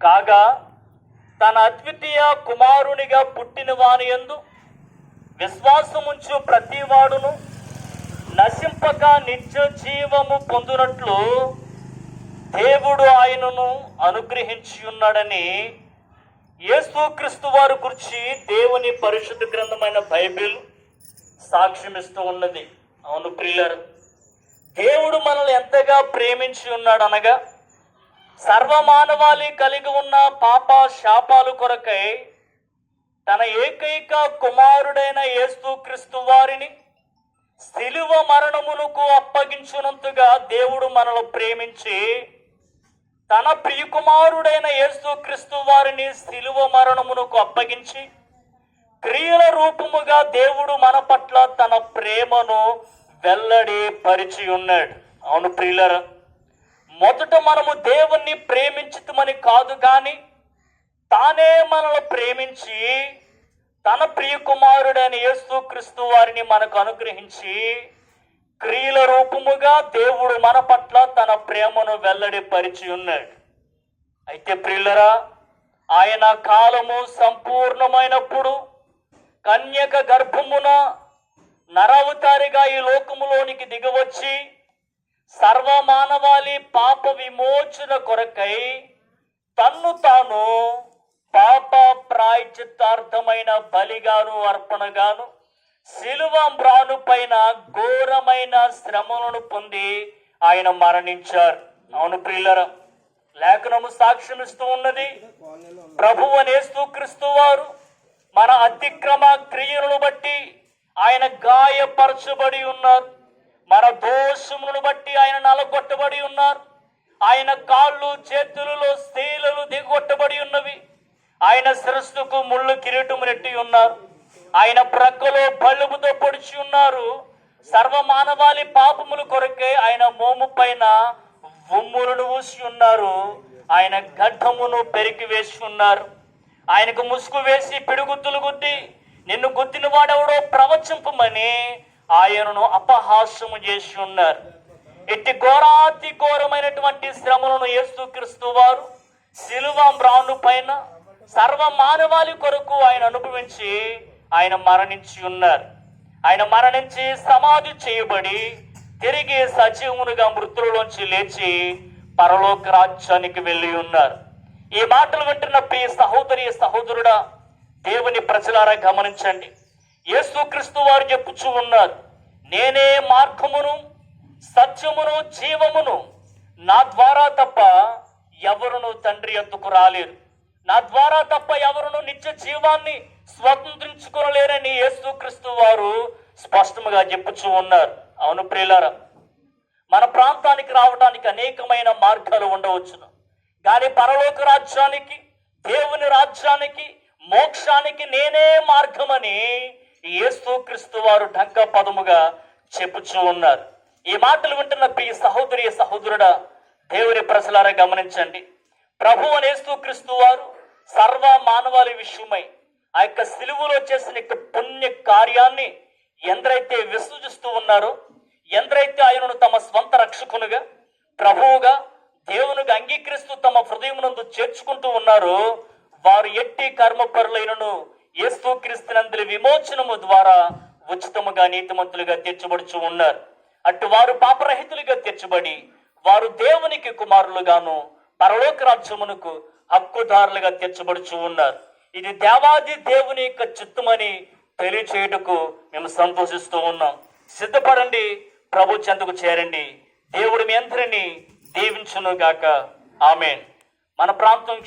కాగా తన అద్వితీయ కుమారునిగా పుట్టిన వాని యందు విశ్వాసముంచు ప్రతివాడును నశింపక నిత్య జీవము పొందునట్లు దేవుడు ఆయనను అనుగ్రహించి ఉన్నాడని యేసుక్రీస్తు వారి గురించి దేవుని పరిశుద్ధ గ్రంథమైన బైబిల్ సాక్ష్యమిస్తూ ఉన్నది. అవును ప్రియులారా, దేవుడు మనల్ని ఎంతగా ప్రేమించి ఉన్నాడు అనగా, సర్వమానవాళి కలిగి ఉన్న పాప శాపాలు కొరకై తన ఏకైక కుమారుడైన యేసుక్రీస్తు వారిని శిలువ మరణమునకు అప్పగించినంతగా దేవుడు మనల్ని ప్రేమించి తన ప్రియకుమారుడైన యేసుక్రీస్తు వారిని శిలువ మరణమునకు అప్పగించి క్రియల రూపముగా దేవుడు మన పట్ల తన ప్రేమను వెల్లడి పరిచి ఉన్నాడు. అవును ప్రియులారా, మొదట మనము దేవుణ్ణి ప్రేమించుతామని కాదు కానీ తానే మనల్ని ప్రేమించి తన ప్రియ కుమారుడైన యేసుక్రీస్తు వారిని మనకు అనుగ్రహించి క్రియల రూపముగా దేవుడు మన పట్ల తన ప్రేమను వెల్లడి పరిచి ఉన్నాడు. అయితే ప్రియులారా, ఆయన కాలము సంపూర్ణమైనప్పుడు కన్యక గర్భమున నరవతారిగా ఈ లోకములోనికి దిగవచ్చి సర్వమానవాళి పాప విమోచన కొరకై తన్ను తాను పాప ప్రాయశ్చిత్తార్థమైన బలిగాను అర్పణగాను శిలువ మ్రాను పైన ఘోరమైన శ్రమలను పొంది ఆయన మరణించారు. అవును ప్రియులారా, లేఖనము సాక్ష్యమిస్తూ ఉన్నది. ప్రభువు యేసుక్రీస్తు వారు మన అతిక్రమ క్రియలను బట్టి ఆయన గాయపరచబడి ఉన్నారు. మన దోషములను బట్టి ఆయన నలగొట్టబడి ఉన్నారు. ఆయన కాళ్ళు చేతులలో శీలలు దిగొట్టబడి ఉన్నవి. ఆయన శిరస్సుకు ముళ్ళు కిరీటము నెట్టి ఉన్నారు. ఆయన ప్రక్కలో బలుబుతో పొడిచి ఉన్నారు. సర్వమానవాళి పాపముల కొరకే ఆయన మోము పైన ఉమ్ములను ఊసి ఉన్నారు. ఆయన గడ్డమును పెరికి వేసి ఉన్నారు. ఆయనకు ముసుగు వేసి పిడుగుద్దులు గుద్ది నిన్ను గుద్దిన వాడెవడో ప్రవచింపమని ఆయనను అపహాస్యము చేసి ఉన్నారు. ఇట్టి ఘోరాతి ఘోరమైనటువంటి శ్రమలను యేసుక్రీస్తు వారు శిలువ మ్రాను పైన సర్వ మానవాళి కొరకు ఆయన అనుభవించి ఆయన మరణించి ఉన్నారు. ఆయన మరణించి సమాధి చేయబడి తిరిగి సజీవునిగా మృతులలోంచి లేచి పరలోక రాజ్యానికి వెళ్ళి ఉన్నారు. ఈ మాటలు వింటున్న ప్రియ సహోదరి సహోదరుడా, దేవుని ప్రజలారా గమనించండి. యేసుక్రీస్తు వారు చెప్పుచూ ఉన్నారు, నేనే మార్గమును సత్యమును జీవమును, నా ద్వారా తప్ప ఎవరును తండ్రి యొద్దకు రాలేరు, నా ద్వారా తప్ప ఎవరును నిత్య జీవాన్ని స్వతంత్రించుకోలేరని యేసుక్రీస్తు వారు స్పష్టంగా చెప్పుచూ ఉన్నారు. అవును ప్రియులారా, మన ప్రాంతానికి రావడానికి అనేకమైన మార్గాలు ఉండవచ్చును, కానీ పరలోక రాజ్యానికి, దేవుని రాజ్యానికి, మోక్షానికి నేనే మార్గమని యేసుక్రీస్తు వారు ఢంక పదముగా చెప్పుచూ ఉన్నారు. ఈ మాటలు వింటున్న ప్రియ సహోదరి సహోదరుడా, దేవుని ప్రజలారా గమనించండి. ప్రభువు యేసుక్రీస్తు వారు సర్వ మానవాళి విషయమై ఆ యొక్క సిలువలో చేసిన యొక్క పుణ్య కార్యాన్ని ఎందరైతే విశ్వసిస్తూ ఉన్నారో, ఎందరైతే ఆయనను తమ స్వంత రక్షకునుగా ప్రభువుగా దేవునిగా అంగీకరిస్తూ తమ హృదయమునందు చేర్చుకుంటూ ఉన్నారో, వారు ఎట్టి కర్మపరులైనను యేసుక్రీస్తునందు విమోచనము ద్వారా ఉచితముగా నీతిమంతులుగా తీర్చబడుచు ఉన్నారు. అటు వారు పాపరహితులుగా తీర్చబడి వారు దేవునికి కుమారులుగాను పరలోక రాజ్యమునకు హక్కుదారులుగా తీర్చబడుచు ఉన్నారు. ఇది దేవాది దేవుని యొక్క చిత్తమని తెలియచేయుటకు మేము సంతోషిస్తూ ఉన్నాం. సిద్ధపడండి, ప్రభు చెంతకు చేరండి. దేవుడు మీ అందరినీ దీవించును గాక. ఆమేన్. మన ప్రాంతం